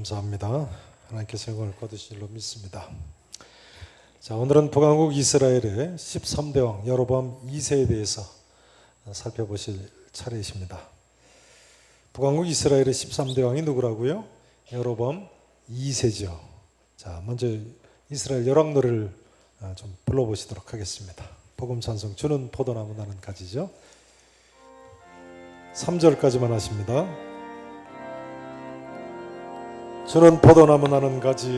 감사합니다. 하나님께서 영광을 거두실 줄로 믿습니다. 자, 오늘은 북왕국 이스라엘의 13대 왕 여로보암 2세에 대해서 살펴보실 차례이십니다. 북왕국 이스라엘의 13대 왕이 누구라고요? 여로보암 2세죠. 자, 먼저 이스라엘 열왕 노래를 좀 불러보시도록 하겠습니다. 복음 찬송 주는 포도나무 나는 가지죠. 3절까지만 하십니다. 주는 포도나무 나는 가지,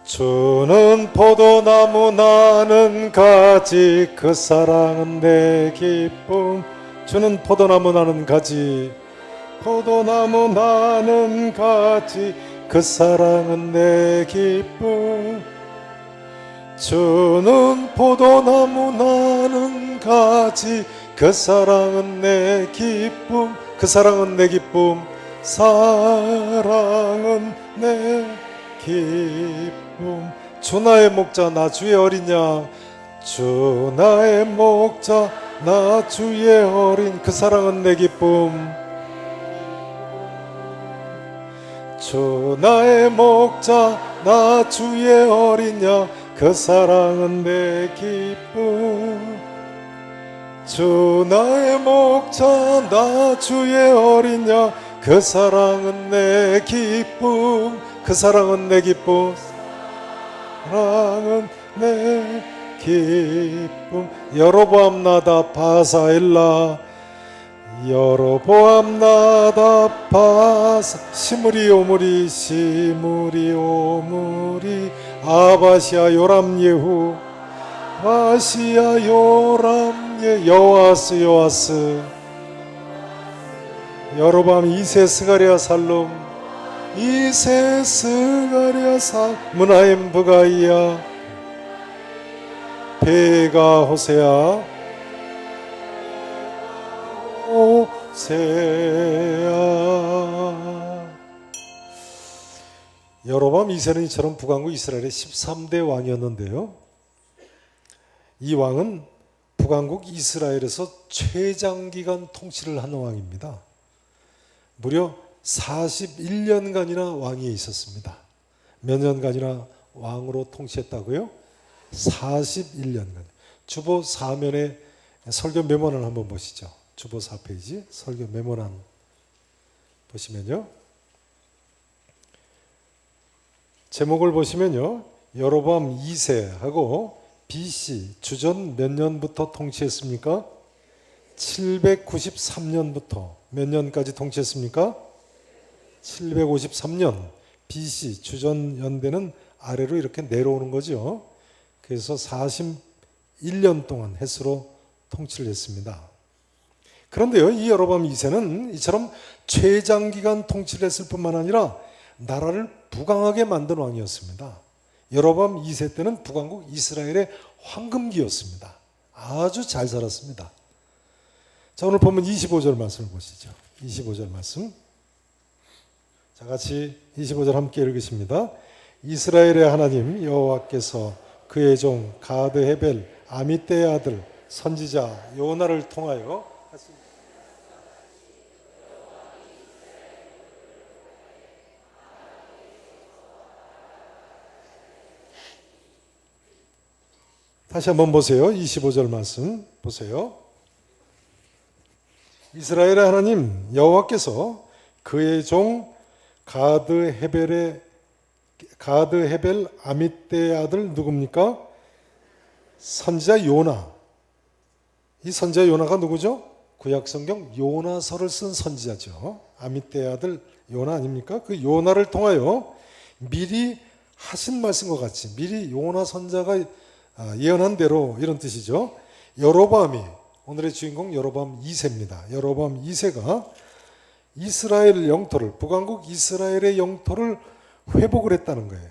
주는 포도나무 나는 가지, 그 사랑은 내 기쁨. 주는 포도나무 나는 가지, 포도나무 나는 가지, 그 사랑은 내 기쁨. 주는 포도나무 나는 가지, 그 사랑은 내 기쁨. 그 사랑은 내 기쁨. 사랑은 내 기쁨. 주 나의 목자 나 주의 어린 양, 주 나의 목자 나 주의 어린, 그 사랑은 내 기쁨. 주 나의 목자 나 주의 어린 양, 그 사랑은 내 기쁨. 주 나의 목자 나 주의 어린 양, 그 사랑은 내 기쁨. 그 사랑은 내 기쁨. 사랑은 내 기쁨. 여로보암 나답 바사엘라, 여로보암 나답 바사, 시므리 오므리 시므리 오므리, 아바시아 요람 예후, 아시아 요람 예, 여호와스 여호와스. 여로보암 2세 스가랴 살룸, 2세 스가랴 살, 문하임 부가이야, 베가 호세아 호세아. 여로보암 2세는 이처럼 북왕국 이스라엘의 13대 왕이었는데요, 이 왕은 북왕국 이스라엘에서 최장기간 통치를 한 왕입니다. 무려 41년간이나 왕위에 있었습니다. 몇 년간이나 왕으로 통치했다고요? 41년간. 주보 4면의 설교 메모란 한번 보시죠. 주보 4페이지 설교 메모란 보시면요, 제목을 보시면요, 여로보암 2세하고 BC 주전 몇 년부터 통치했습니까? 793년부터 몇 년까지 통치했습니까? 753년. BC 주전 연대는 아래로 이렇게 내려오는 거죠. 그래서 41년 동안 햇수로 통치를 했습니다. 그런데요, 이 여로보암 2세는 이처럼 최장기간 통치를 했을 뿐만 아니라 나라를 부강하게 만든 왕이었습니다. 여로보암 2세 때는 북왕국 이스라엘의 황금기였습니다. 아주 잘 살았습니다. 자, 오늘 보면 25절 말씀을 보시죠. 25절 말씀. 자, 같이 25절 함께 읽으십니다. 이스라엘의 하나님 여호와께서 그의 종 가드 헤벨 아미떼의 아들 선지자 요나를 통하여, 다시 한번 보세요. 25절 말씀 보세요. 이스라엘의 하나님 여호와께서 그의 종 가드 헤벨 아미떼의 아들 누굽니까? 선지자 요나. 이 선지자 요나가 누구죠? 구약성경 요나서를 쓴 선지자죠. 아미떼의 아들 요나 아닙니까? 그 요나를 통하여 미리 하신 말씀과 같이, 미리 요나 선지자가 예언한 대로, 이런 뜻이죠. 여로보암이, 오늘의 주인공 여로보암 2세입니다. 여로보암 2세가 이스라엘 영토를, 북왕국 이스라엘의 영토를 회복을 했다는 거예요.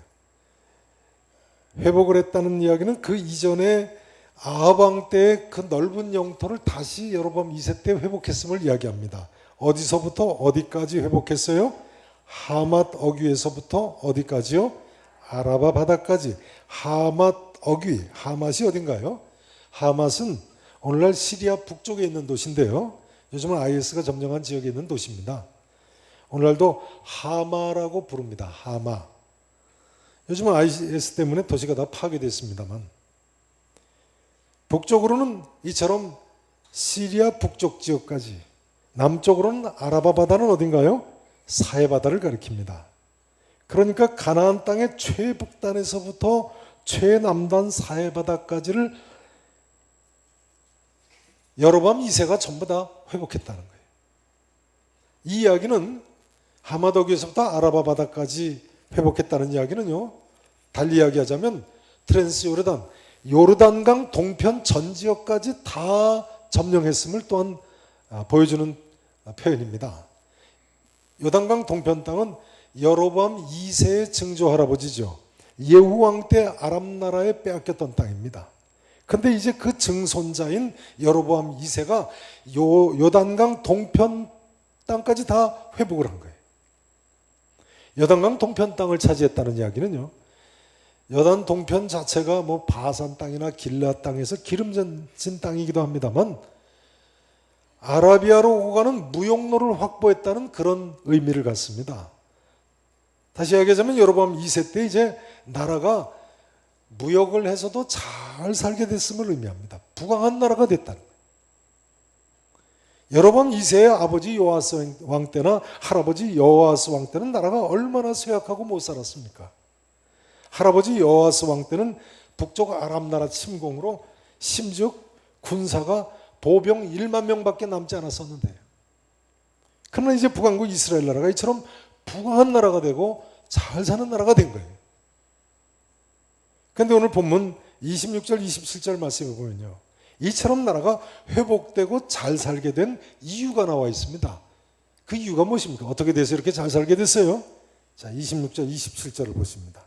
회복을 했다는 이야기는 그 이전에 아합 왕 때의 그 넓은 영토를 다시 여로보암 2세 때 회복했음을 이야기합니다. 어디서부터 어디까지 회복했어요? 하맛 어귀에서부터 어디까지요? 아라바 바다까지. 하맛 어귀, 하맛이 어딘가요? 하맛은 오늘날 시리아 북쪽에 있는 도시인데요, 요즘은 IS가 점령한 지역에 있는 도시입니다. 오늘날도 하마라고 부릅니다. 하마. 요즘은 IS 때문에 도시가 다 파괴됐습니다만 북쪽으로는 이처럼 시리아 북쪽 지역까지, 남쪽으로는 아라바 바다는 어딘가요? 사해 바다를 가리킵니다. 그러니까 가나안 땅의 최북단에서부터 최남단 사해 바다까지를 여로보암 2세가 전부 다 회복했다는 거예요. 이 이야기는 하마더기에서부터 아라바 바다까지 회복했다는 이야기는요, 달리 이야기하자면 트랜스 요르단강 동편 전 지역까지 다 점령했음을 또한 보여주는 표현입니다. 요단강 동편 땅은 여로보암 2세의 증조 할아버지죠. 예후 왕 때 아람 나라에 빼앗겼던 땅입니다. 근데 이제 그 증손자인 여로보암 2세가 요단강 동편 땅까지 다 회복을 한 거예요. 요단강 동편 땅을 차지했다는 이야기는요, 요단 동편 자체가 뭐 바산 땅이나 길라 땅에서 기름진 땅이기도 합니다만 아라비아로 오고 가는 무역로를 확보했다는 그런 의미를 갖습니다. 다시 이야기하자면 여로보암 2세 때 이제 나라가 무역을 해서도 잘 살게 됐음을 의미합니다. 부강한 나라가 됐다는 거예요. 여로보암 2세의 아버지 요아스 왕 때나 할아버지 여호아스 왕 때는 나라가 얼마나 쇠약하고 못 살았습니까? 할아버지 여호아스 왕 때는 북쪽 아람 나라 침공으로 심지어 군사가 보병 1만 명밖에 남지 않았었는데, 그러나 이제 북왕국 이스라엘 나라가 이처럼 부강한 나라가 되고 잘 사는 나라가 된 거예요. 그런데 오늘 본문 26절 27절 말씀에 보면요, 이처럼 나라가 회복되고 잘 살게 된 이유가 나와 있습니다. 그 이유가 무엇입니까? 어떻게 돼서 이렇게 잘 살게 됐어요? 자, 26절 27절을 보십니다.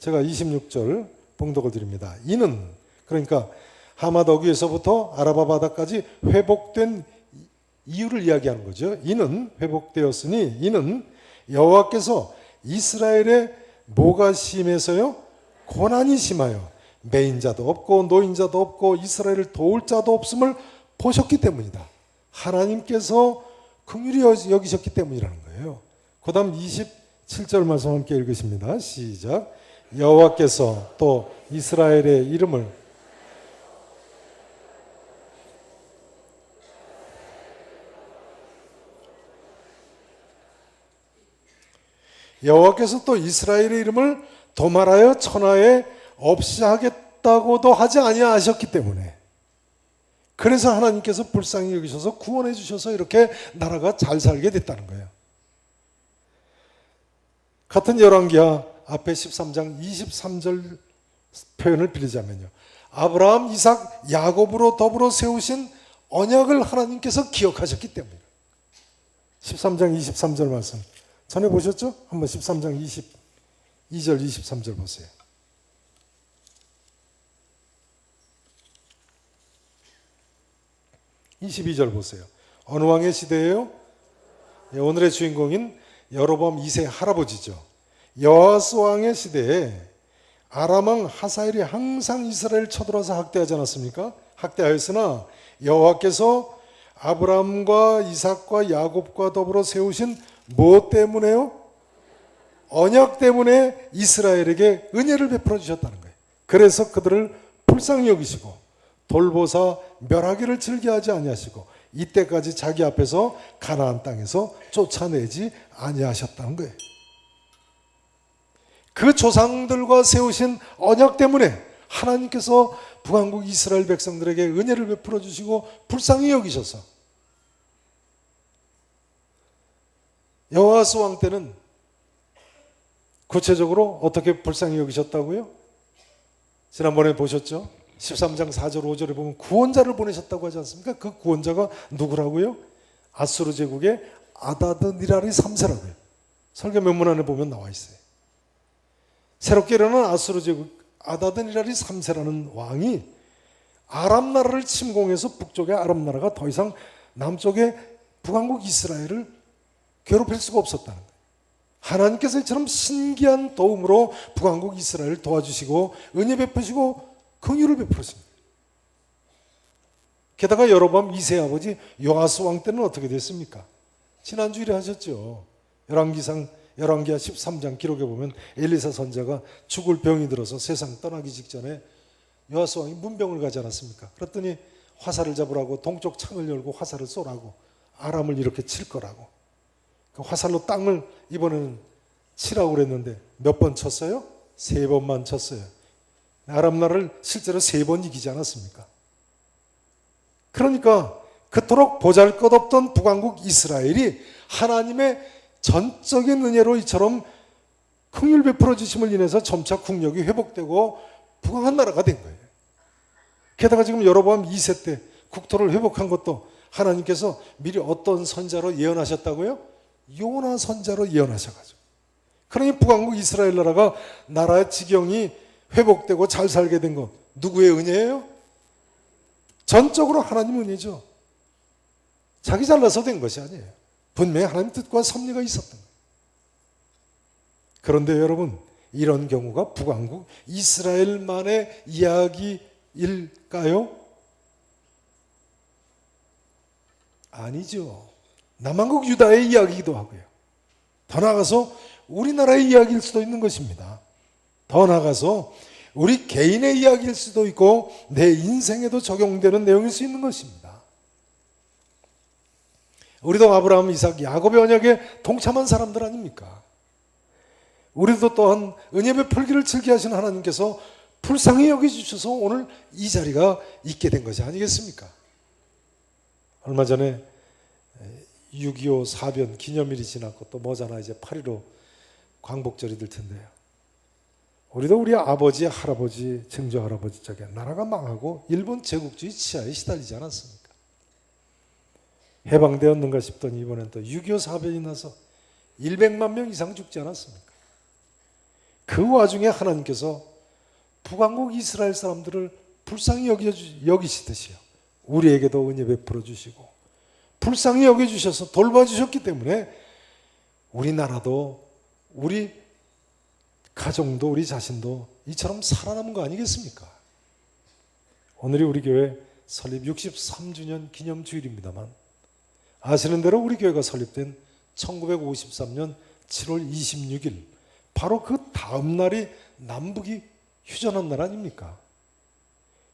제가 26절 봉독을 드립니다. 이는, 그러니까 하마더기에서부터 아라바 바다까지 회복된 이유를 이야기하는 거죠. 이는 회복되었으니 이는 여호와께서 이스라엘의 뭐가 심해서요? 고난이 심하여 매인자도 없고 노인자도 없고 이스라엘을 도울 자도 없음을 보셨기 때문이다. 하나님께서 긍휼히 여기셨기 때문이라는 거예요. 그 다음 27절 말씀 함께 읽으십니다. 시작. 여호와께서 또 이스라엘의 이름을 여호와께서 또 이스라엘의 이름을 도말하여 천하에 없이 하겠다고도 하지 아니하셨기 때문에, 그래서 하나님께서 불쌍히 여기셔서 구원해 주셔서 이렇게 나라가 잘 살게 됐다는 거예요. 같은 열왕기하 앞에 13장 23절 표현을 빌리자면요, 아브라함, 이삭, 야곱으로 더불어 세우신 언약을 하나님께서 기억하셨기 때문에. 13장 23절 말씀 전에 보셨죠? 한번 13장 22절 23절 보세요. (22절) 보세요. 어느 왕의 시대예요? 오늘의 주인공인 여로보암 2세 할아버지죠. 여호아스 왕의 시대에 아람 왕 하사엘이 항상 이스라엘을 쳐들어서 학대하지 않았습니까? 학대하였으나 여호와께서 아브라함과 이삭과 야곱과 더불어 세우신 무엇 때문에요? 언약 때문에 이스라엘에게 은혜를 베풀어 주셨다는 거예요. 그래서 그들을 불쌍히 여기시고 돌보사 멸하기를 즐겨하지 아니하시고 이때까지 자기 앞에서 가나안 땅에서 쫓아내지 아니하셨다는 거예요. 그 조상들과 세우신 언약 때문에 하나님께서 북왕국 이스라엘 백성들에게 은혜를 베풀어 주시고 불쌍히 여기셔서, 여호아스 왕 때는 구체적으로 어떻게 불쌍히 여기셨다고요? 지난번에 보셨죠? 13장 4절 5절에 보면 구원자를 보내셨다고 하지 않습니까? 그 구원자가 누구라고요? 아수르 제국의 아다드니라리 3세라고요. 설교 면문안에 보면 나와 있어요. 새롭게 일어난 아수르 제국 아다드니라리 3세라는 왕이 아람 나라를 침공해서 북쪽의 아람 나라가 더 이상 남쪽의 북왕국 이스라엘을 괴롭힐 수가 없었다는 거예요. 하나님께서 이처럼 신기한 도움으로 북왕국 이스라엘을 도와주시고 은혜 베푸시고 긍휼을 베푸셨습니다. 게다가 여로보암 2세 아버지 요아스 왕 때는 어떻게 됐습니까? 지난주일에 하셨죠. 열왕기하 13장 기록에 보면 엘리사 선지자가 죽을 병이 들어서 세상 떠나기 직전에 여호와스 왕이 문병을 가지 않았습니까? 그랬더니 화살을 잡으라고 동쪽 창을 열고 화살을 쏘라고 아람을 이렇게 칠 거라고. 그 화살로 땅을 이번에는 치라고 그랬는데 몇 번 쳤어요? 3번만 쳤어요. 아람 나라를 실제로 3번 이기지 않았습니까? 그러니까 그토록 보잘것없던 북왕국 이스라엘이 하나님의 전적인 은혜로 이처럼 긍휼 베풀어 주심을 인해서 점차 국력이 회복되고 부강한 나라가 된 거예요. 게다가 지금 여로보암 2세 때 국토를 회복한 것도 하나님께서 미리 어떤 선자로 예언하셨다고요? 요나 선자로 예언하셔가지고. 그러니 북왕국 이스라엘 나라가 나라의 지경이 회복되고 잘 살게 된 것 누구의 은혜예요? 전적으로 하나님 은혜죠. 자기 잘나서 된 것이 아니에요. 분명히 하나님 뜻과 섭리가 있었던 거예요. 그런데 여러분, 이런 경우가 북왕국 이스라엘만의 이야기일까요? 아니죠. 남왕국 유다의 이야기이기도 하고요. 더 나아가서 우리나라의 이야기일 수도 있는 것입니다. 더 나아가서 우리 개인의 이야기일 수도 있고 내 인생에도 적용되는 내용일 수 있는 것입니다. 우리도 아브라함, 이삭, 야곱의 언약에 동참한 사람들 아닙니까? 우리도 또한 은혜 베풀기를 즐겨 하시는 하나님께서 불쌍히 여겨주셔서 오늘 이 자리가 있게 된 것이 아니겠습니까? 얼마 전에 6.25 사변 기념일이 지났고 또 뭐잖아, 이제 8.15 광복절이 될 텐데요. 우리도 우리 아버지, 할아버지, 증조 할아버지 쪽에 나라가 망하고 일본 제국주의 치하에 시달리지 않았습니까? 해방되었는가 싶더니 이번엔 또 6.25 사변이 나서 100만 명 이상 죽지 않았습니까? 그 와중에 하나님께서 북왕국 이스라엘 사람들을 불쌍히 여기시듯이요, 우리에게도 은혜 베풀어 주시고 불쌍히 여겨주셔서 돌봐주셨기 때문에 우리나라도 우리 가정도 우리 자신도 이처럼 살아남은 거 아니겠습니까? 오늘이 우리 교회 설립 63주년 기념주일입니다만 아시는 대로 우리 교회가 설립된 1953년 7월 26일 바로 그 다음 날이 남북이 휴전한 날 아닙니까?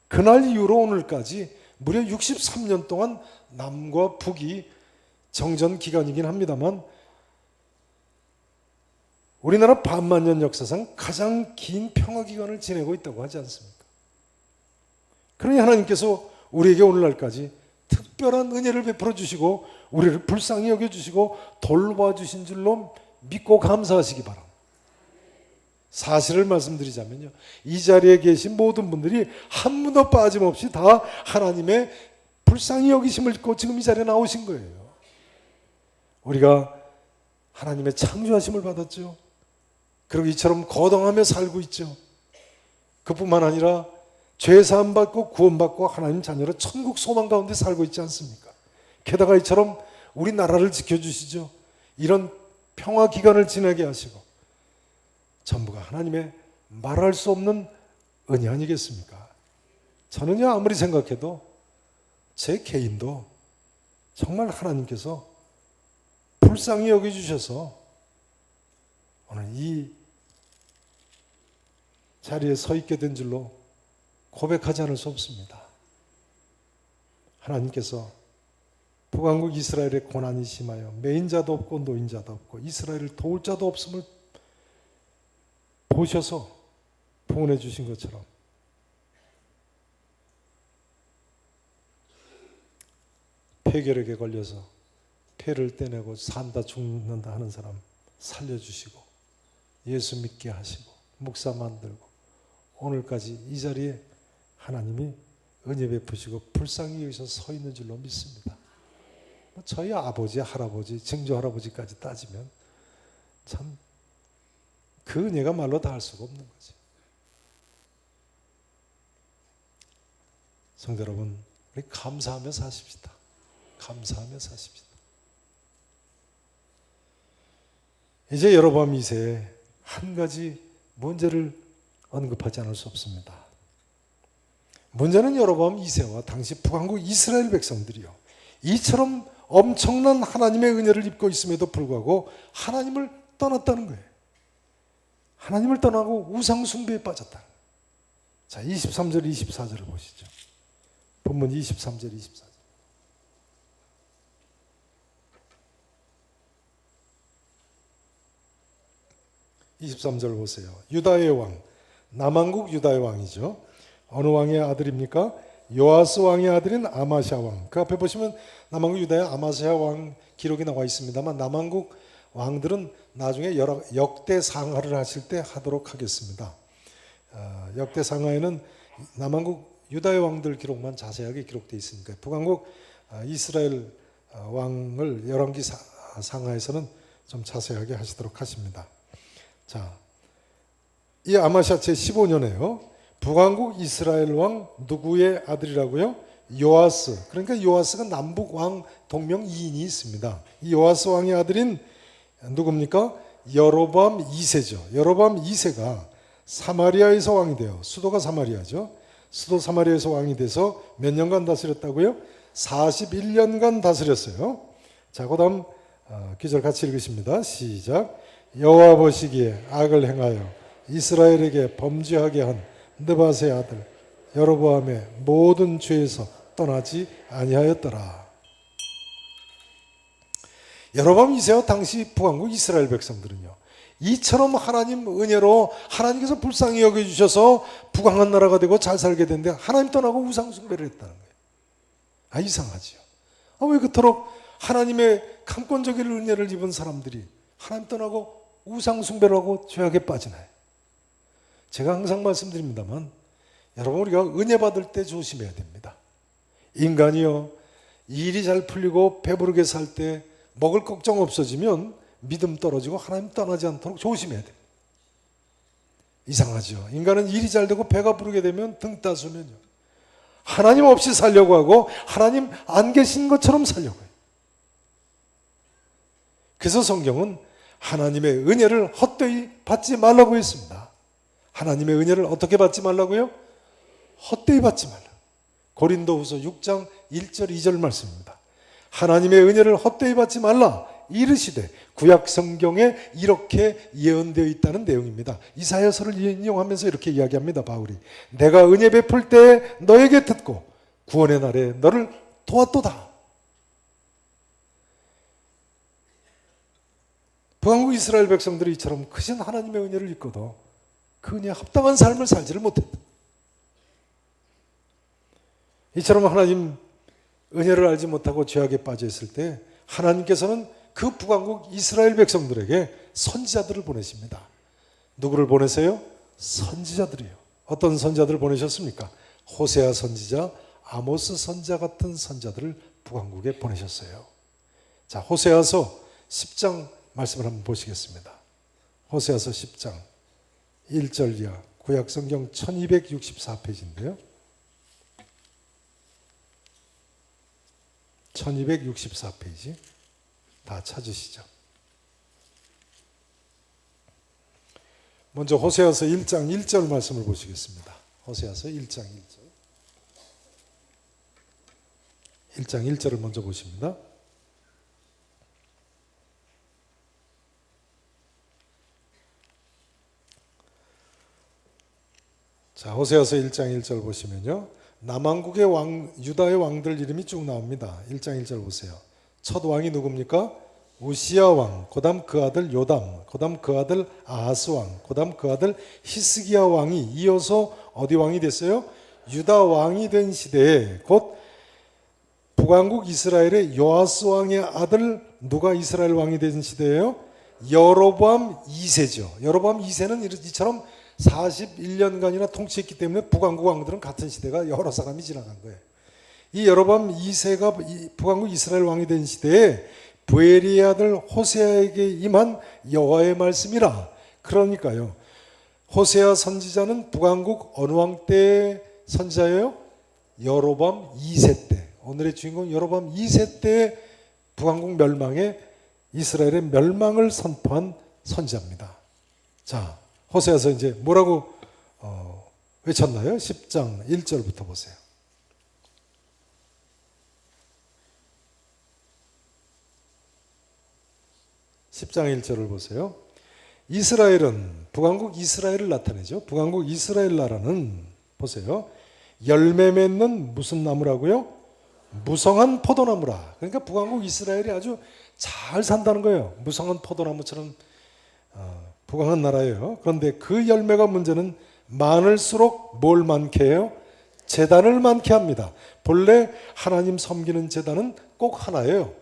그날 이후로 오늘까지 무려 63년 동안 남과 북이 정전 기간이긴 합니다만 우리나라 반만년 역사상 가장 긴 평화 기간을 지내고 있다고 하지 않습니까? 그러니 하나님께서 우리에게 오늘날까지 특별한 은혜를 베풀어 주시고 우리를 불쌍히 여겨주시고 돌봐주신 줄로 믿고 감사하시기 바랍니다. 사실을 말씀드리자면요, 이 자리에 계신 모든 분들이 한 분도 빠짐없이 다 하나님의 불쌍히 여기심을 입고 지금 이 자리에 나오신 거예요. 우리가 하나님의 창조하심을 받았죠. 그리고 이처럼 거동하며 살고 있죠. 그뿐만 아니라 죄 사함 받고 구원받고 하나님 자녀로 천국 소망 가운데 살고 있지 않습니까? 게다가 이처럼 우리 나라를 지켜주시죠. 이런 평화 기간을 지내게 하시고 전부가 하나님의 말할 수 없는 은혜 아니겠습니까? 저는요, 아무리 생각해도 제 개인도 정말 하나님께서 불쌍히 여겨주셔서 오늘 이 자리에 서 있게 된 줄로 고백하지 않을 수 없습니다. 하나님께서 북왕국 이스라엘의 고난이 심하여 매인자도 없고 노인자도 없고 이스라엘을 도울 자도 없음을 보셔서 봉헌해 주신 것처럼 폐결핵에 걸려서 폐를 떼내고 산다 죽는다 하는 사람 살려주시고 예수 믿게 하시고 목사 만들고 오늘까지 이 자리에 하나님이 은혜 베푸시고 불쌍히 여기서 서 있는 줄로 믿습니다. 저희 아버지, 할아버지, 증조 할아버지까지 따지면 참 그 은혜가 말로 다 할 수가 없는 거지. 성도 여러분, 우리 감사하며 사십시다. 감사하며 사십시다. 이제 여로보암 2세에 한 가지 문제를 언급하지 않을 수 없습니다. 문제는 여로보암 2세와 당시 북왕국 이스라엘 백성들이요, 이처럼 엄청난 하나님의 은혜를 입고 있음에도 불구하고 하나님을 떠났다는 거예요. 하나님을 떠나고 우상 숭배에 빠졌다. 자, 23절, 24절을 보시죠. 본문 23절, 24절. 23절 보세요. 유다의 왕, 남왕국 유다의 왕이죠. 어느 왕의 아들입니까? 요아스 왕의 아들인 아마시아 왕. 그 앞에 보시면 남왕국 유다의 아마시아 왕 기록이 나와 있습니다만 남왕국 왕들은 나중에 역대 상하를 하실 때 하도록 하겠습니다. 역대 상하에는 남왕국 유다의 왕들 기록만 자세하게 기록되어 있으니까 북왕국 이스라엘 왕을 열왕기 상하에서는 좀 자세하게 하시도록 하십니다. 자, 이 아마시아 제15년에요. 북왕국 이스라엘 왕 누구의 아들이라고요? 요아스. 그러니까 요아스가 남북 왕 동명 2인이 있습니다. 이 요아스 왕의 아들인 누굽니까? 여로보암 2세죠. 여로보암 2세가 사마리아에서 왕이 돼요. 수도가 사마리아죠. 수도 사마리아에서 왕이 돼서 몇 년간 다스렸다고요? 41년간 다스렸어요. 자, 그 다음 기절 같이 읽으십니다. 시작. 여호와 보시기에 악을 행하여 이스라엘에게 범죄하게 한 느밧의 아들 여로보암의 모든 죄에서 떠나지 아니하였더라. 여로보암 2세와 당시 북왕국 이스라엘 백성들은요, 이처럼 하나님 은혜로 하나님께서 불쌍히 여겨주셔서 부강한 나라가 되고 잘 살게 됐는데 하나님 떠나고 우상 숭배를 했다는 거예요. 이상하지요. 왜 그토록 하나님의 강권적인 은혜를 입은 사람들이 하나님 떠나고 우상 숭배를 하고 죄악에 빠지나요? 제가 항상 말씀드립니다만 여러분, 우리가 은혜 받을 때 조심해야 됩니다. 인간이요, 일이 잘 풀리고 배부르게 살 때 먹을 걱정 없어지면 믿음 떨어지고 하나님 떠나지 않도록 조심해야 돼요. 이상하죠. 인간은 일이 잘 되고 배가 부르게 되면 등 따수면요, 하나님 없이 살려고 하고 하나님 안 계신 것처럼 살려고 해요. 그래서 성경은 하나님의 은혜를 헛되이 받지 말라고 했습니다. 하나님의 은혜를 어떻게 받지 말라고요? 헛되이 받지 말라. 고린도후서 6장 1절 2절 말씀입니다. 하나님의 은혜를 헛되이 받지 말라 이르시되, 구약 성경에 이렇게 예언되어 있다는 내용입니다. 이사야서를 인용하면서 이렇게 이야기합니다. 바울이 내가 은혜 베풀 때 너에게 듣고 구원의 날에 너를 도왔도다. 북왕국 이스라엘 백성들이 이처럼 크신 하나님의 은혜를 입고도 그 은혜에 합당한 삶을 살지를 못했다. 이처럼 하나님 은혜를 알지 못하고 죄악에 빠져 있을 때 하나님께서는 그 북왕국 이스라엘 백성들에게 선지자들을 보내십니다. 누구를 보내세요? 선지자들이요. 어떤 선지자들을 보내셨습니까? 호세아 선지자, 아모스 선지자 같은 선지자들을 북왕국에 보내셨어요. 자, 호세아서 10장 말씀을 한번 보시겠습니다. 호세아서 10장 1절 이하, 구약성경 1264페이지인데요. 1264페이지 다 찾으시죠. 먼저 호세아서 1장 1절 말씀을 보시겠습니다. 호세아서 1장 1절. 1장 1절을 먼저 보십니다. 자, 호세아서 1장 1절 보시면요, 남왕국의 왕, 유다의 왕들 이름이 쭉 나옵니다. 1장 1절 보세요. 첫 왕이 누굽니까? 우시야 왕, 그 다음 그 아들 요담, 그 다음 그 아들 아하스 왕, 그 다음 그 아들 히스기야 왕이 이어서 어디 왕이 됐어요? 유다 왕이 된 시대에 곧 북왕국 이스라엘의 요아스 왕의 아들 누가 이스라엘 왕이 된 시대예요? 여로보암 2세죠. 여로보암 2세는 이처럼 41년간이나 통치했기 때문에 북왕국 왕들은 같은 시대가 여러 사람이 지나간 거예요. 이 여로보암 2세가 북왕국 이스라엘 왕이 된 시대에 부엘리의 아들 호세아에게 임한 여호와의 말씀이라. 그러니까요, 호세아 선지자는 북왕국 어느 왕 때의 선지자예요? 여로보암 2세 때. 오늘의 주인공 여로보암 2세 때 북왕국 멸망에 이스라엘의 멸망을 선포한 선지자입니다. 자, 호세아서 이제 뭐라고 외쳤나요? 10장 1절부터 보세요. 10장 1절을 보세요. 이스라엘은 북왕국 이스라엘을 나타내죠. 북왕국 이스라엘 나라는 보세요. 열매 맺는 무슨 나무라고요? 무성한 포도나무라. 그러니까 북왕국 이스라엘이 아주 잘 산다는 거예요. 무성한 포도나무처럼 부강한 나라예요. 그런데 그 열매가 문제는 많을수록 뭘 많게 해요? 제단을 많게 합니다. 본래 하나님 섬기는 제단은 꼭 하나예요.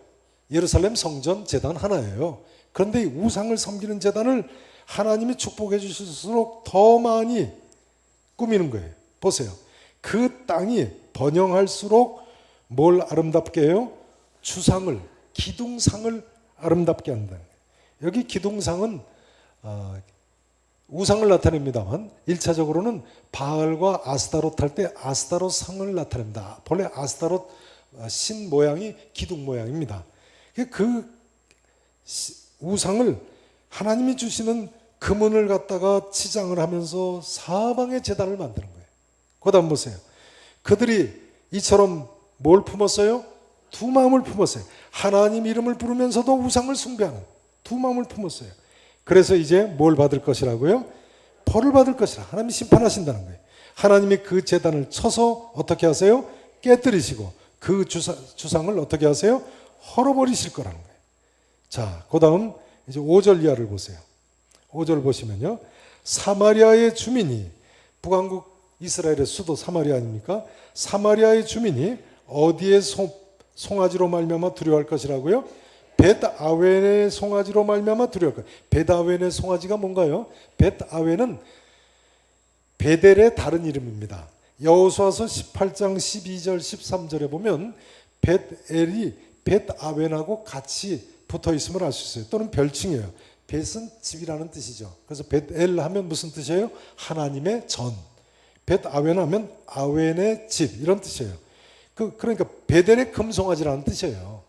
예루살렘 성전 제단 하나예요. 그런데 이 우상을 섬기는 제단을 하나님이 축복해 주실수록 더 많이 꾸미는 거예요. 보세요. 그 땅이 번영할수록 뭘 아름답게 해요? 주상을, 기둥상을 아름답게 한다. 여기 기둥상은 우상을 나타냅니다만 1차적으로는 바알과 아스타롯 할 때 아스타롯 상을 나타냅니다. 본래 아스타롯 신 모양이 기둥 모양입니다. 그 우상을 하나님이 주시는 금은을 갖다가 치장을 하면서 사방에 제단을 만드는 거예요. 그 다음 보세요. 그들이 이처럼 뭘 품었어요? 두 마음을 품었어요. 하나님 이름을 부르면서도 우상을 숭배하는 두 마음을 품었어요. 그래서 이제 뭘 받을 것이라고요? 벌을 받을 것이라. 하나님이 심판하신다는 거예요. 하나님이 그 제단을 쳐서 어떻게 하세요? 깨뜨리시고 그 주상을 어떻게 하세요? 헐어버리실 거라는 거예요. 자, 그 다음 이제 5절 이하를 보세요. 5절 보시면요. 사마리아의 주민이, 북왕국 이스라엘의 수도 사마리아 아닙니까? 사마리아의 주민이 어디에 송아지로 말미암아 두려워할 것이라고요? 벳아웬의 송아지로 말미암아 두려워할 것. 벳아웬의 송아지가 뭔가요? 벳아웬은 베델의 다른 이름입니다. 여호수아서 18장 12절 13절에 보면 벳엘이 벳아웬하고 같이 붙어 있음을 알 수 있어요. 또는 별칭이에요. 벳은 집이라는 뜻이죠. 그래서 벳엘 하면 무슨 뜻이에요? 하나님의 전. 벳아웬 하면 아웬의 집 이런 뜻이에요. 그러니까 베델의 금송아지라는 뜻이에요.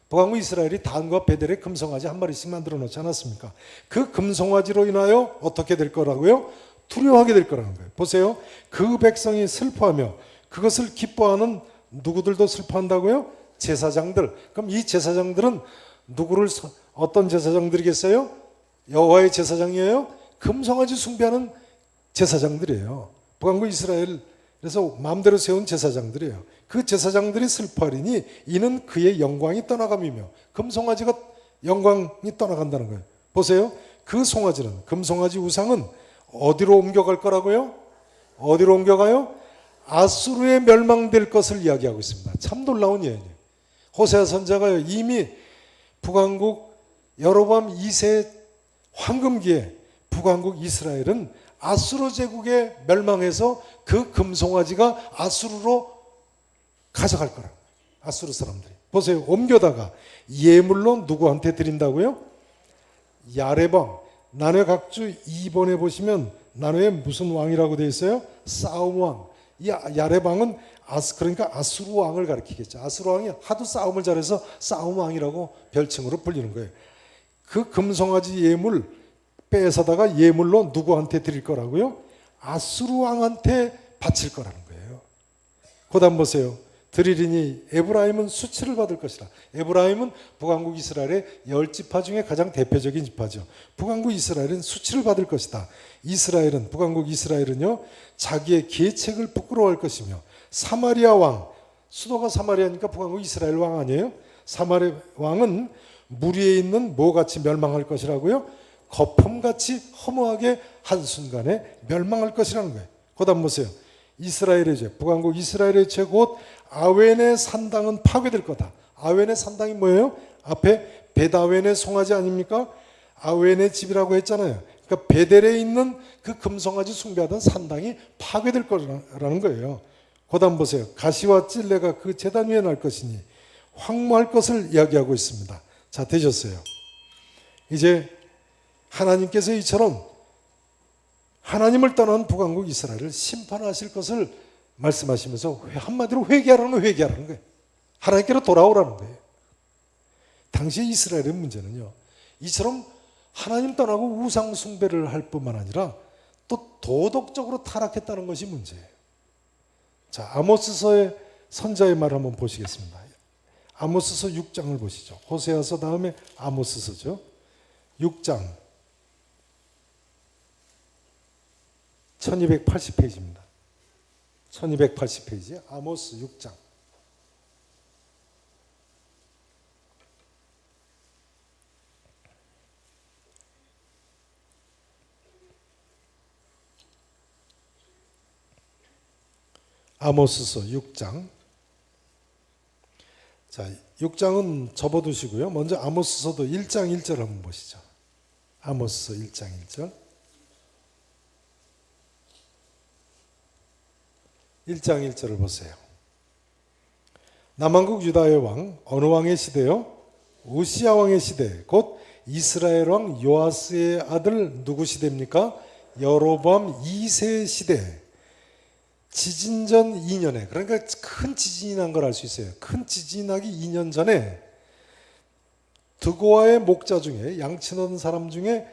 북왕국 이스라엘이 단과 베델의 금송아지 한 마리씩 만들어 놓지 않았습니까? 그 금송아지로 인하여 어떻게 될 거라고요? 두려워하게 될 거라는 거예요. 보세요. 그 백성이 슬퍼하며 그것을 기뻐하는 누구들도 슬퍼한다고요? 제사장들. 그럼 이 제사장들은 누구를 어떤 제사장들이겠어요? 여호와의 제사장이에요? 금송아지 숭배하는 제사장들이에요. 북왕국 이스라엘에서 마음대로 세운 제사장들이에요. 그 제사장들이 슬퍼하리니 이는 그의 영광이 떠나감이며 금송아지가 영광이 떠나간다는 거예요. 보세요. 그 송아지는 금송아지 우상은 어디로 옮겨갈 거라고요? 어디로 옮겨가요? 아수르에 멸망될 것을 이야기하고 있습니다. 참 놀라운 예언이에요. 호세아 선지자가 이미 북왕국 여로보암 2세 황금기에 북왕국 이스라엘은 아수르 제국에 멸망해서 그 금송아지가 아수르로 가져갈 거라고. 아수르 사람들이. 보세요. 옮겨다가 예물로 누구한테 드린다고요? 야레방. 나뇌 각주 2번에 보시면 나뇌에 무슨 왕이라고 되어 있어요? 싸움 왕. 이 야레방은 그러니까 아수르 왕을 가리키겠죠. 아수르 왕이 하도 싸움을 잘해서 싸움 왕이라고 별칭으로 불리는 거예요. 그 금송아지 예물 빼서다가 예물로 누구한테 드릴 거라고요? 아수르 왕한테 바칠 거라는 거예요. 그 다음 보세요. 드리리니 에브라임은 수치를 받을 것이라. 에브라임은 북왕국 이스라엘의 10지파 중에 가장 대표적인 지파죠. 북왕국 이스라엘은 수치를 받을 것이다. 이스라엘은 북왕국 이스라엘은요 자기의 계책을 부끄러워할 것이며 사마리아 왕, 수도가 사마리아니까 북왕국 이스라엘 왕 아니에요? 사마리아 왕은 물 위에 있는 뭐같이 멸망할 것이라고요? 거품같이 허무하게 한순간에 멸망할 것이라는 거예요. 그 다음 보세요. 이스라엘의 죄, 북왕국 이스라엘의 죄 곧 아웬의 산당은 파괴될 거다. 아웬의 산당이 뭐예요? 앞에 벳아웬의 송아지 아닙니까? 아웬의 집이라고 했잖아요. 그러니까 베델에 있는 그 금송아지 숭배하던 산당이 파괴될 거라는 거예요. 그 다음 보세요. 가시와 찔레가 그 제단 위에 날 것이니 황무할 것을 이야기하고 있습니다. 자, 되셨어요. 이제 하나님께서 이처럼 하나님을 떠난 북왕국 이스라엘을 심판하실 것을 말씀하시면서 한마디로 회개하라는 거예요. 하나님께로 돌아오라는 거예요. 당시 이스라엘의 문제는요. 이처럼 하나님 떠나고 우상 숭배를 할 뿐만 아니라 또 도덕적으로 타락했다는 것이 문제예요. 자, 아모스서의 선자의 말을 한번 보시겠습니다. 아모스서 6장을 보시죠. 호세아서 다음에 아모스서죠. 6장 1280페이지입니다. 1280페이지 아모스 6장. 아모스서 6장. 자, 6장은 접어두시고요. 먼저 아모스서도 1장 1절 한번 보시죠. 아모스서 1장 1절. 1장 1절을 보세요. 남왕국 유다의 왕 어느 왕의 시대요? 우시야 왕의 시대, 곧 이스라엘 왕 요아스의 아들 누구 시대입니까? 여로보암 2세 시대. 지진전 2년에, 그러니까 큰 지진이 난 걸 알 수 있어요. 큰 지진이 나기 2년 전에 드고아의 목자 중에, 양치던 사람 중에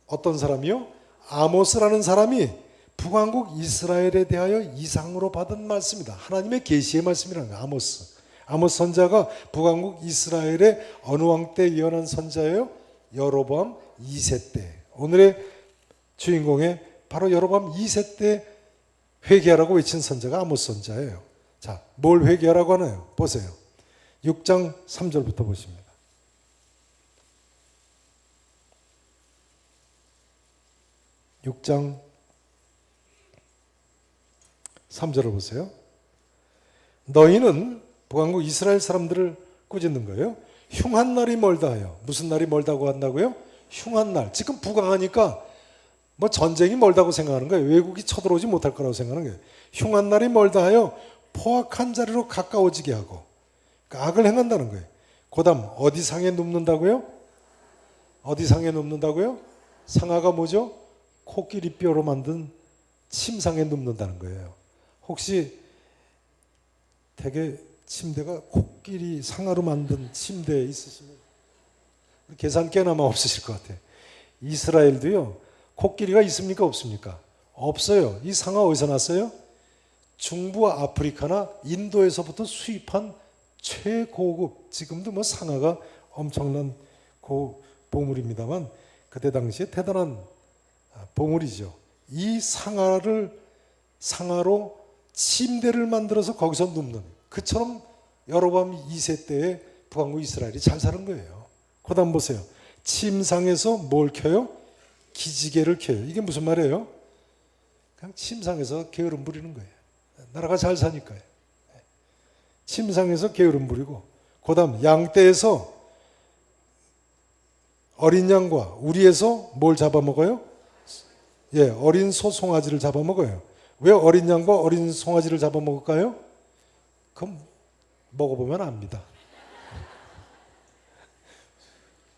어떤 사람이요? 아모스라는 사람이 북왕국 이스라엘에 대하여 이상으로 받은 말씀이다. 하나님의 계시의 말씀이라는 거예요. 아모스 선자가 북왕국 이스라엘의 어느 왕 때 예언한 선자예요? 여로보암 2세 때. 오늘의 주인공의 바로 여로보암 2세 때 회개하라고 외친 선자가 아모스 선자예요. 자, 뭘 회개하라고 하나요? 보세요. 6장 3절부터 보십니다. 6장 3절을 보세요. 너희는 북왕국 이스라엘 사람들을 꾸짖는 거예요. 흉한 날이 멀다 하여. 무슨 날이 멀다고 한다고요? 흉한 날. 지금 북왕하니까 뭐 전쟁이 멀다고 생각하는 거예요. 외국이 쳐들어오지 못할 거라고 생각하는 거예요. 흉한 날이 멀다 하여 포악한 자리로 가까워지게 하고, 그러니까 악을 행한다는 거예요. 그 다음 어디 상에 눕는다고요? 어디 상에 눕는다고요? 상아가 뭐죠? 코끼리 뼈로 만든 침상에 눕는다는 거예요. 혹시 되게 침대가 코끼리 상아로 만든 침대 있으시면 계산 깨나마 없으실 것 같아요. 이스라엘도요, 코끼리가 있습니까? 없습니까? 없어요. 이 상아 어디서 났어요? 중부 아프리카나 인도에서부터 수입한 최고급, 지금도 뭐 상아가 엄청난 보물입니다만 그때 당시에 대단한 보물이죠. 이 상아로 침대를 만들어서 거기서 눕는, 그처럼 여로보암 2세 때에 북왕국 이스라엘이 잘 사는 거예요. 그 다음 보세요. 침상에서 뭘 켜요? 기지개를 켜요. 이게 무슨 말이에요? 그냥 침상에서 게으름 부리는 거예요. 나라가 잘 사니까요. 침상에서 게으름 부리고, 그 다음 양떼에서 어린 양과 우리에서 뭘 잡아먹어요? 예, 어린 소 송아지를 잡아먹어요. 왜 어린 양과 어린 송아지를 잡아먹을까요? 그럼 먹어보면 압니다.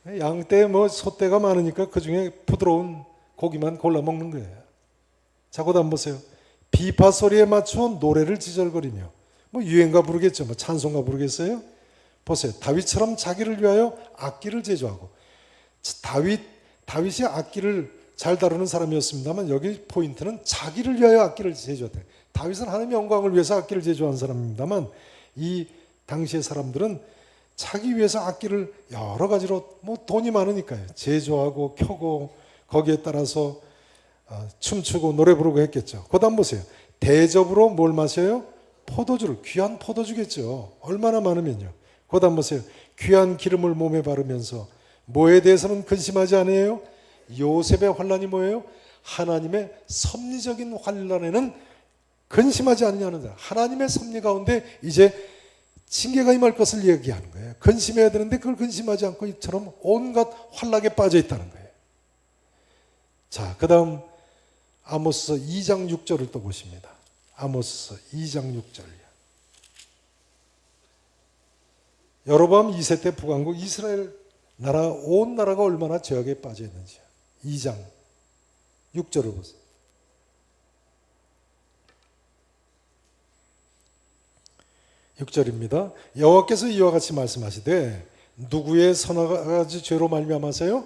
양떼에 뭐 소떼가 많으니까 그 중에 부드러운 고기만 골라 먹는 거예요. 자, 그 다음 보세요. 비파 소리에 맞춰 노래를 지절거리며, 뭐 유행가 부르겠죠. 뭐 찬송가 부르겠어요? 보세요. 다윗처럼 자기를 위하여 악기를 제조하고, 다윗이 악기를 잘 다루는 사람이었습니다만 여기 포인트는 자기를 위하여 악기를 제조했다. 다윗은 하나님의 영광을 위해서 악기를 제조한 사람입니다만 이 당시의 사람들은 자기 위해서 악기를 여러 가지로, 뭐 돈이 많으니까요, 제조하고 켜고 거기에 따라서 춤추고 노래 부르고 했겠죠. 그 다음 보세요. 대접으로 뭘 마셔요? 포도주를, 귀한 포도주겠죠. 얼마나 많으면요. 그 다음 보세요. 귀한 기름을 몸에 바르면서 뭐에 대해서는 근심하지 않아요? 요셉의 환난이 뭐예요? 하나님의 섭리적인 환난에는 근심하지 않느냐는 자. 하나님의 섭리 가운데 이제 징계가 임할 것을 얘기하는 거예요. 근심해야 되는데 그걸 근심하지 않고 이처럼 온갖 환락에 빠져 있다는 거예요. 자, 그 다음 아모스서 2장 6절을 또 보십니다. 아모스서 2장 6절이요. 여로보암 2세 때 북왕국 이스라엘 나라, 온 나라가 얼마나 죄악에 빠져 있는지요. 2장 6절을 보세요. (6절입니다) 여호와께서 이와 같이 말씀하시되 누구의 서너 가지 죄로 말미암아서요?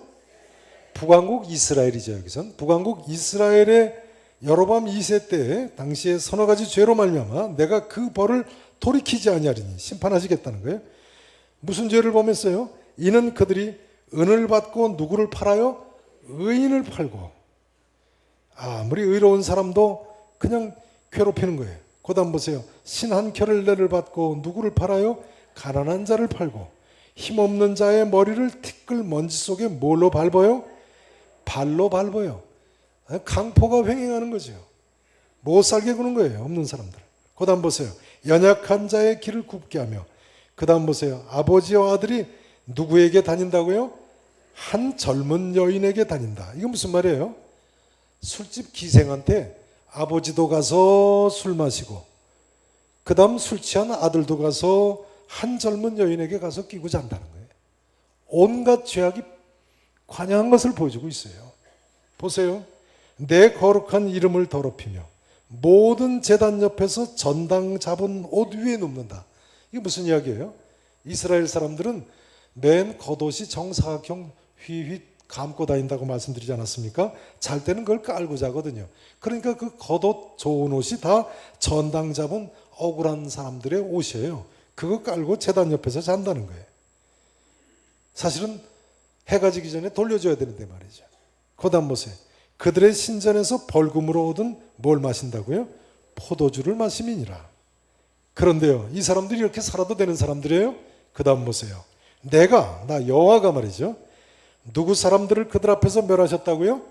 북왕국 이스라엘이죠. 여기선 북왕국 이스라엘의 여로보암 2세 때 당시에 서너 가지 죄로 말미암아 내가 그 벌을 돌이키지 아니하리니 심판하시겠다는 거예요. 무슨 죄를 범했어요? 이는 그들이 은을 받고 누구를 팔아요? 의인을 팔고. 아무리 의로운 사람도 그냥 괴롭히는 거예요. 그다음 보세요. 신 한 켤레를 받고 누구를 팔아요? 가난한 자를 팔고. 힘없는 자의 머리를 티끌 먼지 속에 뭘로 밟아요? 발로 밟아요. 강포가 횡행하는 거죠. 못 살게 구는 거예요. 없는 사람들. 그 다음 보세요. 연약한 자의 길을 굽게 하며. 그 다음 보세요. 아버지와 아들이 누구에게 다닌다고요? 한 젊은 여인에게 다닌다. 이거 무슨 말이에요? 술집 기생한테 아버지도 가서 술 마시고 그 다음 술 취한 아들도 가서 한 젊은 여인에게 가서 끼고 잔다는 거예요. 온갖 죄악이 관여한 것을 보여주고 있어요. 보세요. 내 거룩한 이름을 더럽히며 모든 제단 옆에서 전당 잡은 옷 위에 눕는다. 이게 무슨 이야기예요? 이스라엘 사람들은 맨 겉옷이 정사각형 휘휘 감고 다닌다고 말씀드리지 않았습니까? 잘 때는 그걸 깔고 자거든요. 그러니까 그 겉옷 좋은 옷이 다 전당 잡은 억울한 사람들의 옷이에요. 그거 깔고 제단 옆에서 잔다는 거예요. 사실은 해가 지기 전에 돌려줘야 되는데 말이죠. 그 다음 보세요. 그들의 신전에서 벌금으로 얻은 뭘 마신다고요? 포도주를 마심이니라. 그런데요, 이 사람들이 이렇게 살아도 되는 사람들이에요? 그 다음 보세요. 나 여호와가 말이죠. 누구 사람들을 그들 앞에서 멸하셨다고요?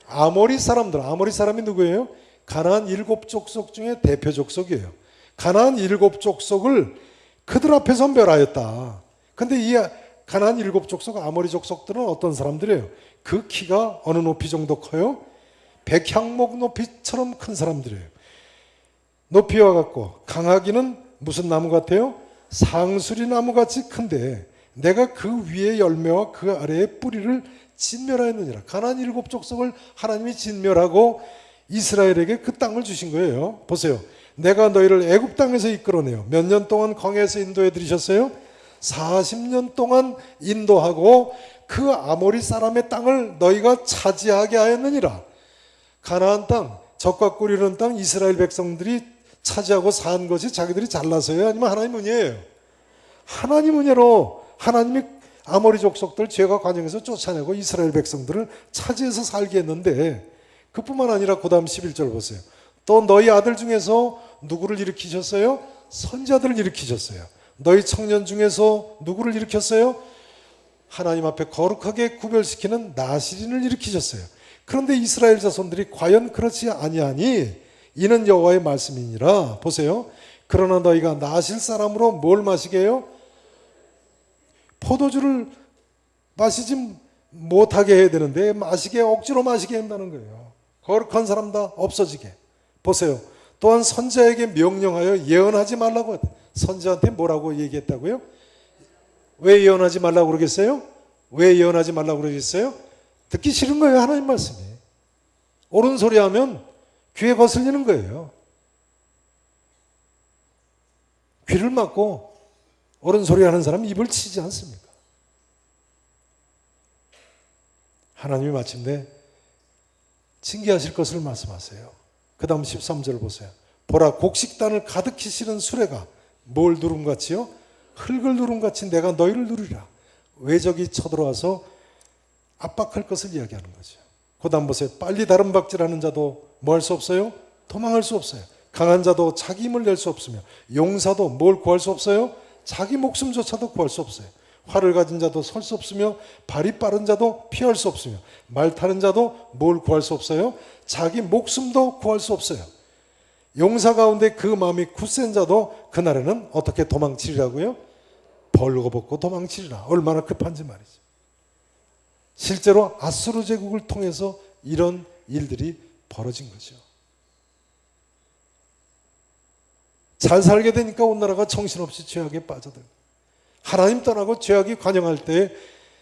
아모리 사람들. 아모리 사람이 누구예요? 가나안 7족속 중에 대표 족속이에요. 가나안 7족속을 그들 앞에서 멸하였다. 근데 이 가나안 7족속 아모리 족속들은 어떤 사람들이에요? 그 키가 어느 높이 정도 커요? 백향목 높이처럼 큰 사람들이에요. 높이와 같고 강하기는 무슨 나무 같아요? 상수리 나무같이 큰데 내가 그 위에 열매와 그 아래에 뿌리를 진멸하였느니라. 가나안 7족속을 하나님이 진멸하고 이스라엘에게 그 땅을 주신 거예요. 보세요. 내가 너희를 애굽 땅에서 이끌어내요. 몇 년 동안 광야에서 인도해 들이셨어요? 40년 동안 인도하고 그 아모리 사람의 땅을 너희가 차지하게 하였느니라. 가나안 땅, 적과 꿀이는 땅 이스라엘 백성들이 차지하고 산 것이 자기들이 잘나서요? 아니면 하나님 은혜예요? 하나님 은혜로 하나님이 아모리 족속들 죄가 관영해서 쫓아내고 이스라엘 백성들을 차지해서 살게 했는데 그뿐만 아니라 그 다음 11절 보세요. 또 너희 아들 중에서 누구를 일으키셨어요? 선지자들을 일으키셨어요. 너희 청년 중에서 누구를 일으켰어요? 하나님 앞에 거룩하게 구별시키는 나시린을 일으키셨어요. 그런데 이스라엘 자손들이 과연 그렇지 아니하니 이는 여호와의 말씀이니라. 보세요. 그러나 너희가 나실 사람으로 뭘 마시게 해요? 포도주를 마시지 못하게 해야 되는데 억지로 마시게 한다는 거예요. 거룩한 사람 다 없어지게. 보세요. 또한 선지자에게 명령하여 예언하지 말라고 했다. 선지자한테 뭐라고 얘기했다고요? 왜 예언하지 말라고 그러겠어요? 왜 예언하지 말라고 그러겠어요? 듣기 싫은 거예요. 하나님 말씀이. 옳은 소리 하면 귀에 거슬리는 거예요. 귀를 막고 옳은 소리 하는 사람 입을 치지 않습니까? 하나님이 마침내 징계하실 것을 말씀하세요. 그 다음 13절 보세요. 보라, 곡식단을 가득히 실은 수레가 뭘 누름같이요? 흙을 누름같이 내가 너희를 누리라. 외적이 쳐들어와서 압박할 것을 이야기하는 거죠. 그 다음 보세요. 빨리 다른 박질하는 자도 뭐 할 수 없어요? 도망할 수 없어요. 강한 자도 자기 힘을 낼 수 없으며 용사도 뭘 구할 수 없어요? 자기 목숨조차도 구할 수 없어요. 활을 가진 자도 설 수 없으며 발이 빠른 자도 피할 수 없으며 말 타는 자도 뭘 구할 수 없어요? 자기 목숨도 구할 수 없어요. 용사 가운데 그 마음이 굳센 자도 그날에는 어떻게 도망치리라고요? 벌거벗고 도망치리라. 얼마나 급한지 말이죠. 실제로 아수르 제국을 통해서 이런 일들이 벌어진 거죠. 잘 살게 되니까 온 나라가 정신없이 죄악에 빠져들고 하나님 떠나고 죄악이 관영할 때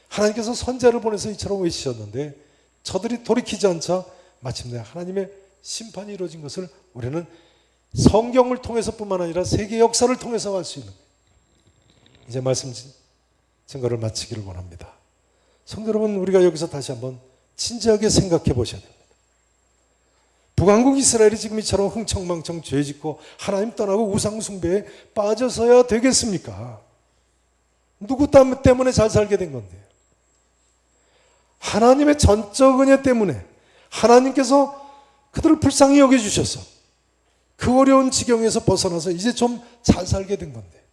하나님께서 선지자를 보내서 이처럼 외치셨는데 저들이 돌이키지 않자 마침내 하나님의 심판이 이루어진 것을 우리는 성경을 통해서뿐만 아니라 세계 역사를 통해서 알 수 있는 거예요. 이제 말씀 증거를 마치기를 원합니다. 성도 여러분, 우리가 여기서 다시 한번 진지하게 생각해 보셔야 됩니다. 북한국 이스라엘이 지금 이처럼 흥청망청 죄짓고 하나님 떠나고 우상 숭배에 빠져서야 되겠습니까? 누구 때문에 잘 살게 된 건데요? 하나님의 전적 은혜 때문에 하나님께서 그들을 불쌍히 여겨주셔서 그 어려운 지경에서 벗어나서 이제 좀 잘 살게 된 건데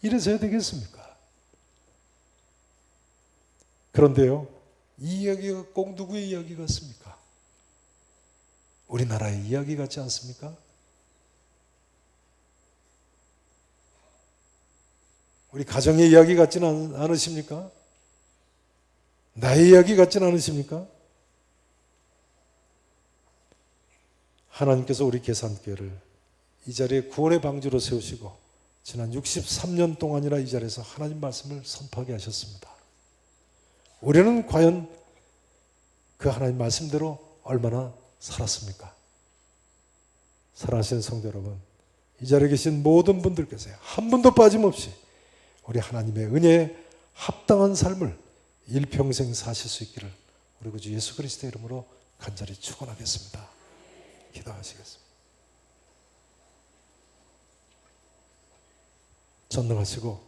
이래서야 되겠습니까? 그런데요, 이 이야기가 꼭 누구의 이야기 같습니까? 우리나라의 이야기 같지 않습니까? 우리 가정의 이야기 같지는 않으십니까? 나의 이야기 같지는 않으십니까? 하나님께서 우리 계산교회를 이 자리에 구원의 방주로 세우시고 지난 63년 동안이나 이 자리에서 하나님 말씀을 선포하게 하셨습니다. 우리는 과연 그 하나님 말씀대로 얼마나 살았습니까? 사랑하시는 성도 여러분, 이 자리에 계신 모든 분들께서 한 분도 빠짐없이 우리 하나님의 은혜에 합당한 삶을 일평생 사실 수 있기를 우리 구주 예수 그리스도의 이름으로 간절히 축원하겠습니다. 기도하시겠습니다. 전능하시고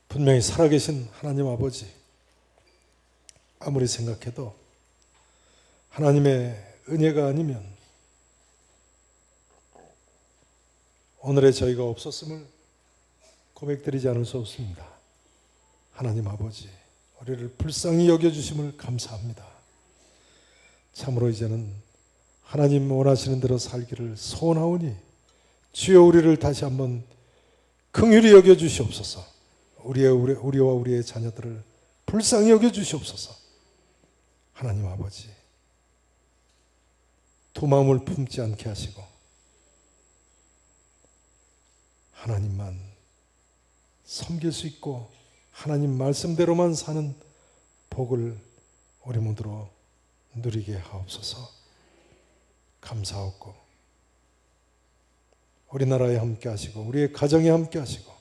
분명히 살아계신 하나님 아버지, 아무리 생각해도 하나님의 은혜가 아니면 오늘의 저희가 없었음을 고백드리지 않을 수 없습니다. 하나님 아버지, 우리를 불쌍히 여겨주심을 감사합니다. 참으로 이제는 하나님 원하시는 대로 살기를 소원하오니 주여 우리를 다시 한번 긍휼히 여겨주시옵소서. 우리와 우리의 자녀들을 불쌍히 여겨주시옵소서. 하나님 아버지, 두 마음을 품지 않게 하시고 하나님만 섬길 수 있고 하나님 말씀대로만 사는 복을 우리 모두로 누리게 하옵소서. 감사하옵고 우리나라에 함께 하시고 우리의 가정에 함께 하시고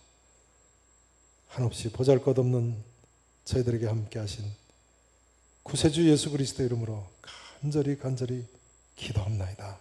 한없이 보잘것없는 저희들에게 함께 하신 구세주 예수 그리스도 이름으로 간절히 기도합나이다.